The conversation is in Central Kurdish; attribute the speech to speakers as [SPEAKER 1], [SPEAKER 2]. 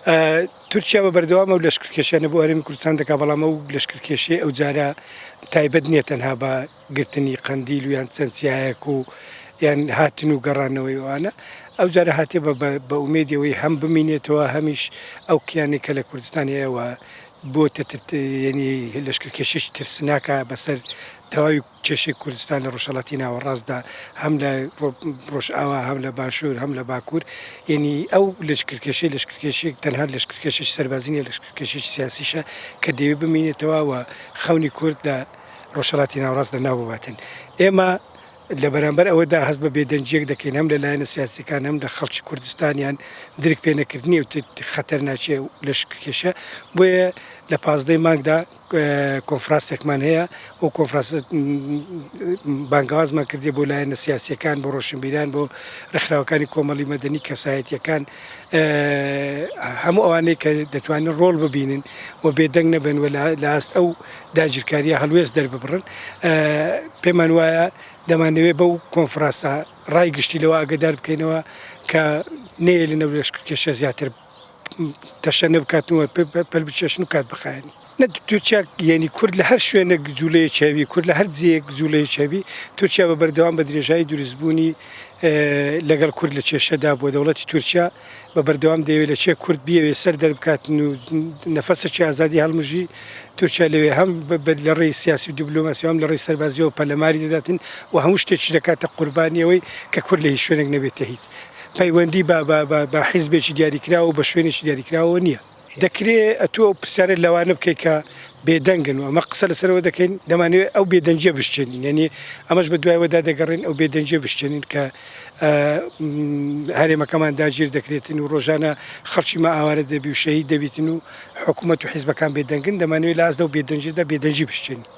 [SPEAKER 1] تورکیا بە بەردەوامە و لەشکرکێشانە بۆ هەرێمی کوردستان دەکا بەڵام ئەو لەشکرکێشەی ئەو جارە تایبەت نییە تەنها بە گرتنی قەندیل و یان چەندچیایەک و یان هاتن و گەڕانەوەی ئەوانە ئەو جارە هاتێ بە ئومێدیەوەی هەم بمینێتەوە هەمیش ئەو کیانێک کە لە کوردستانیەوە بۆتە ینی لەشکرکێشش ترسناکە بەسەر تەواوی کێشەی کوردستان لە ڕۆژهەڵاتی ناوەڕاستدا هەم لە ڕۆژئاوا هەم لە باشوور هەم لە باکوور ینی ئەو لەشکرکێشێک تەنها لەشکرکێشش سەربازی نیە لەشکرکێشش سیاسیشە کە دەیەوێت بمینێتەوە و خەونی کورد لە ڕۆژهەڵاتی ناوەڕاست لەناو بباتن. ئێمە لە بەرامبەر ئەوەدا هەست بە بێدەنجیەک دەکەین هەم لەلایەنە سیاسیەکان هەم لە خەڵکی کوردستانیان درک پێ نەکردنی و خەتەر ناچێ و لەشکرکێشە بۆیە لە 15 مانگدا کۆنفرانسێکمان هەیە و کۆنفرانس بانگوازمان کردی بۆ لایەنە سیاسیەکان بۆ ڕۆشنبیران بۆ ڕێکخراوەکانی کۆمەڵی مەدەنی کەسایەتیەکان هەموو ئەوانەی کە دەتوانن ڕۆڵ ببینن و بێدەنگ نەبن و لە ئاست ئەو داگیرکاریە هەڵوێست دەرببڕن پێمان وایە دەمانەوێت بەو کۆنفرانسە ڕای گشتی لەوە ئاگادار بکەینەوە کە نەیە لەنەو لەشکرکێشە زیاتر تەشە نەبکاتنەوە پەلبچێشن و کات بخایەنی. تورکیا یعنی کورد لە هەر شوێنێک جوولەیە چاوی کورد لە هەر جێیەک جوولەیە چاوی تورکیا بە بەردەوام بە درێژایی دروستبوونی لەگەڵ کورد لە کێشەدا بۆ دەوڵەتی تورکیا بە بەردەوام دەیەوێت لە چێ کورد بیەوێ سەر دەربکاتن و نەفەسێکی ئازادی هەڵمژی تورکیا لەوێ هەم لە ڕێی سیاسی و دیبلۆماسی هەم لە ڕێی سەربازیەوە پەرلەماری دەداتن و هەموو شتێکی دەکاتە قوربانیەوەی کە کورد لە هیچ شوێنێک نەبێتە هیچ پەیوەندی بە حیزبێکی دیاریکراوە و بە شوێنێکی دیاریکراوە نییە. دەکرێت ئەتۆ پرسیارە لەوانە بکەیت کە بێدەنگن و ئەمە قسە لەسەرەوە دەکەین دەمانوێت ئەو بێدەنجە بشتێنین یعنی ئەمەش بە دوایەوەدا دەگەڕین ئەو بێدەنجە بشتێنین کە هەرێمەکەمان داگیر دەکرێتن و ڕۆژانە خەڵکی مە ئاوارە دەبی و شەهید دەبیتن و حکوومەت و حیزبەکان بێدەنگن دەمانوێت لە ئازدا و بێدەنجێدا بێدەنجی بشتێنین.